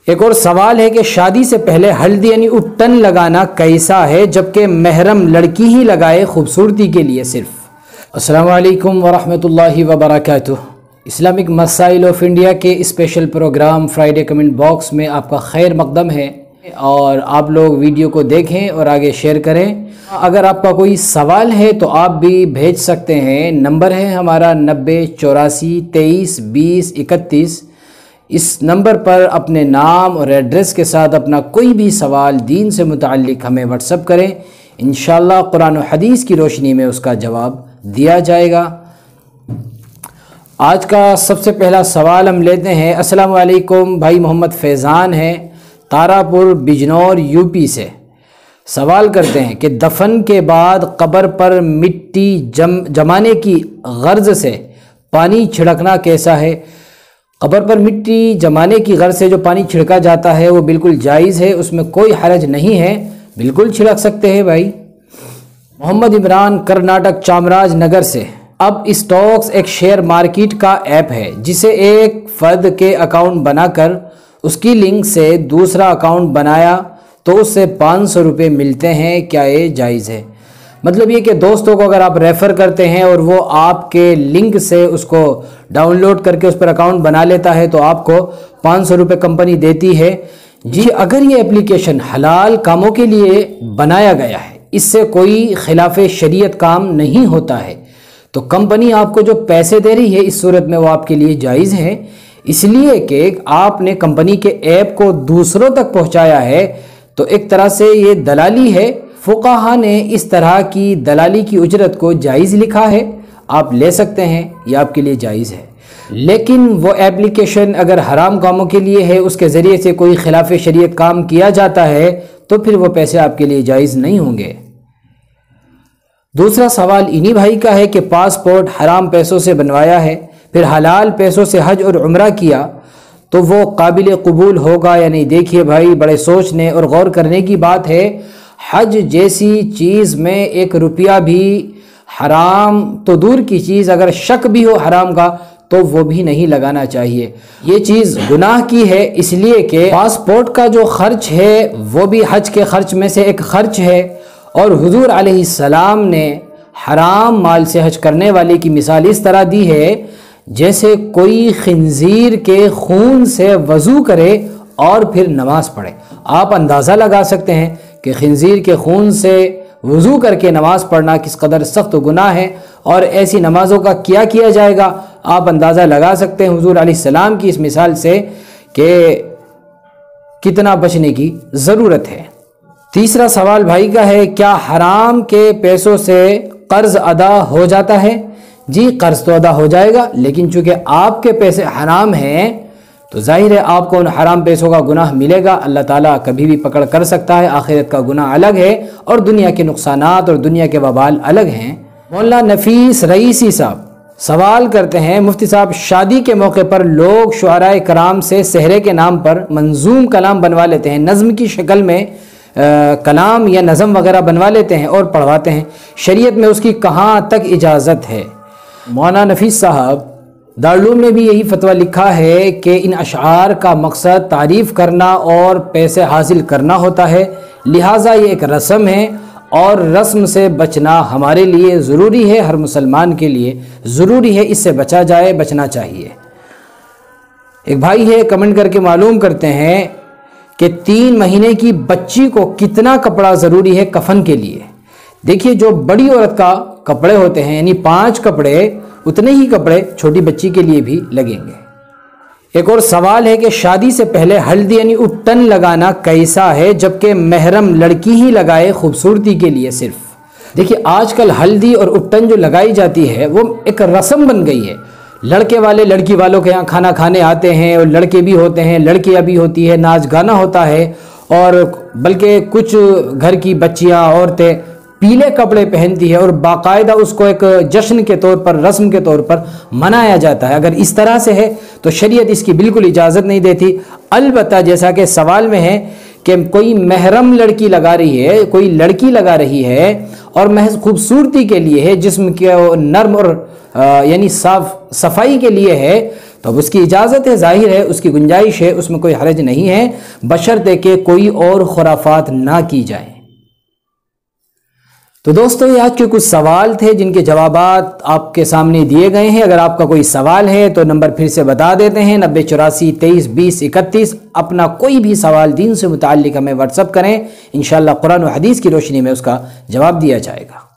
ایک اور سوال ہے کہ شادی سے پہلے ہلدی یعنی اٹن لگانا کیسا ہے جبکہ محرم لڑکی ہی لگائے خوبصورتی کے لیے صرف؟ السلام علیکم ورحمۃ اللہ وبرکاتہ۔ اسلامک مسائل آف انڈیا کے special programme Friday comment box میں آپ کا خیر مقدم ہے، اور آپ لوگ ویڈیو کو دیکھیں اور آگے شیئر کریں۔ اگر آپ کا کوئی سوال ہے تو آپ بھی بھیج سکتے ہیں۔ نمبر ہے ہمارا 9084232031۔ اس نمبر پر اپنے نام اور ایڈریس کے ساتھ اپنا کوئی بھی سوال دین سے متعلق ہمیں واٹس ایپ کریں، انشاءاللہ قرآن و حدیث کی روشنی میں اس کا جواب دیا جائے گا۔ آج کا سب سے پہلا سوال ہم لیتے ہیں۔ السلام علیکم، بھائی محمد فیضان ہیں تارا پور بجنور یو پی سے۔ سوال کرتے ہیں کہ دفن کے بعد قبر پر مٹی جمانے کی غرض سے پانی چھڑکنا کیسا ہے؟ قبر پر مٹی جمانے کی غرض سے جو پانی چھڑکا جاتا ہے وہ بالکل جائز ہے، اس میں کوئی حرج نہیں ہے، بالکل چھڑک سکتے ہیں بھائی۔ محمد عمران کرناٹک چامراج نگر سے۔ اب اسٹاکس ایک شیئر مارکیٹ کا ایپ ہے جسے ایک فرد کے اکاؤنٹ بنا کر اس کی لنک سے دوسرا اکاؤنٹ بنایا تو اس سے 500 روپے ملتے ہیں، کیا یہ جائز ہے؟ مطلب یہ کہ دوستوں کو اگر آپ ریفر کرتے ہیں اور وہ آپ کے لنک سے اس کو ڈاؤن لوڈ کر کے اس پر اکاؤنٹ بنا لیتا ہے تو آپ کو 500 روپے کمپنی دیتی ہے۔ جی اگر یہ اپلیکیشن حلال کاموں کے لیے بنایا گیا ہے، اس سے کوئی خلاف شریعت کام نہیں ہوتا ہے، تو کمپنی آپ کو جو پیسے دے رہی ہے اس صورت میں وہ آپ کے لیے جائز ہے، اس لیے کہ آپ نے کمپنی کے ایپ کو دوسروں تک پہنچایا ہے، تو ایک طرح سے یہ دلالی ہے۔ فقہا نے اس طرح کی دلالی کی اجرت کو جائز لکھا ہے، آپ لے سکتے ہیں، یہ آپ کے لیے جائز ہے۔ لیکن وہ ایپلیکیشن اگر حرام کاموں کے لیے ہے، اس کے ذریعے سے کوئی خلاف شریعت کام کیا جاتا ہے تو پھر وہ پیسے آپ کے لیے جائز نہیں ہوں گے۔ دوسرا سوال انہی بھائی کا ہے کہ پاسپورٹ حرام پیسوں سے بنوایا ہے، پھر حلال پیسوں سے حج اور عمرہ کیا تو وہ قابل قبول ہوگا یا نہیں؟ دیکھیے بھائی، بڑے سوچنے اور غور کرنے کی بات ہے۔ حج جیسی چیز میں 1 روپیہ بھی حرام تو دور کی چیز، اگر شک بھی ہو حرام کا تو وہ بھی نہیں لگانا چاہیے۔ یہ چیز گناہ کی ہے، اس لیے کہ پاسپورٹ کا جو خرچ ہے وہ بھی حج کے خرچ میں سے ایک خرچ ہے، اور حضور علیہ السلام نے حرام مال سے حج کرنے والے کی مثال اس طرح دی ہے جیسے کوئی خنزیر کے خون سے وضو کرے اور پھر نماز پڑھے۔ آپ اندازہ لگا سکتے ہیں کہ خنزیر کے خون سے وضو کر کے نماز پڑھنا کس قدر سخت گناہ ہے، اور ایسی نمازوں کا کیا کیا جائے گا آپ اندازہ لگا سکتے ہیں حضور علیہ السلام کی اس مثال سے کہ کتنا بچنے کی ضرورت ہے۔ تیسرا سوال بھائی کا ہے، کیا حرام کے پیسوں سے قرض ادا ہو جاتا ہے؟ جی قرض تو ادا ہو جائے گا، لیکن چونکہ آپ کے پیسے حرام ہیں تو ظاہر ہے آپ کو ان حرام پیسوں کا گناہ ملے گا۔ اللہ تعالیٰ کبھی بھی پکڑ کر سکتا ہے، آخرت کا گناہ الگ ہے اور دنیا کے نقصانات اور دنیا کے وبال الگ ہیں۔ مولانا نفیس رئیسی صاحب سوال کرتے ہیں، مفتی صاحب شادی کے موقع پر لوگ شعراء کرام سے سحرے کے نام پر منظوم کلام بنوا لیتے ہیں، نظم کی شکل میں کلام یا نظم وغیرہ بنوا لیتے ہیں اور پڑھواتے ہیں، شریعت میں اس کی کہاں تک اجازت ہے؟ مولانا نفیس صاحب دارالعلوم نے بھی یہی فتویٰ لکھا ہے کہ ان اشعار کا مقصد تعریف کرنا اور پیسے حاصل کرنا ہوتا ہے، لہٰذا یہ ایک رسم ہے اور رسم سے بچنا ہمارے لیے ضروری ہے، ہر مسلمان کے لیے ضروری ہے، اس سے بچا جائے، بچنا چاہیے۔ ایک بھائی ہے کمنٹ کر کے معلوم کرتے ہیں کہ 3 مہینے کی بچی کو کتنا کپڑا ضروری ہے کفن کے لیے؟ دیکھیے جو بڑی عورت کا کپڑے ہوتے ہیں یعنی 5 کپڑے، اتنے ہی کپڑے چھوٹی بچی کے لیے بھی لگیں گے۔ ایک اور سوال ہے کہ شادی سے پہلے ہلدی یعنی اٹن لگانا کیسا ہے جبکہ محرم لڑکی ہی لگائے خوبصورتی کے لیے صرف؟ دیکھیے آج کل ہلدی اور اٹن جو لگائی جاتی ہے وہ ایک رسم بن گئی ہے، لڑکے والے لڑکی والوں کے یہاں کھانا کھانے آتے ہیں، اور لڑکے بھی ہوتے ہیں، لڑکیاں بھی ہوتی ہے، ناچ گانا ہوتا ہے، اور بلکہ کچھ گھر کی بچیاں عورتیں پیلے کپڑے پہنتی ہے اور باقاعدہ اس کو ایک جشن کے طور پر، رسم کے طور پر منایا جاتا ہے۔ اگر اس طرح سے ہے تو شریعت اس کی بالکل اجازت نہیں دیتی، البتہ جیسا کہ سوال میں ہے کہ کوئی محرم لڑکی لگا رہی ہے، کوئی لڑکی لگا رہی ہے اور محض خوبصورتی کے لیے ہے، جسم کے نرم اور یعنی صاف صفائی کے لیے ہے، تو اب اس کی اجازت ہے، ظاہر ہے اس کی گنجائش ہے، اس میں کوئی حرج نہیں ہے، بشرطے کہ کوئی اور خرافات نہ کی جائیں۔ تو دوستو یہ آج کے کچھ سوال تھے جن کے جوابات آپ کے سامنے دیے گئے ہیں۔ اگر آپ کا کوئی سوال ہے تو نمبر پھر سے بتا دیتے ہیں، 9084 23 20 31۔ اپنا کوئی بھی سوال دین سے متعلق ہمیں واٹس اپ کریں، انشاءاللہ قرآن و حدیث کی روشنی میں اس کا جواب دیا جائے گا۔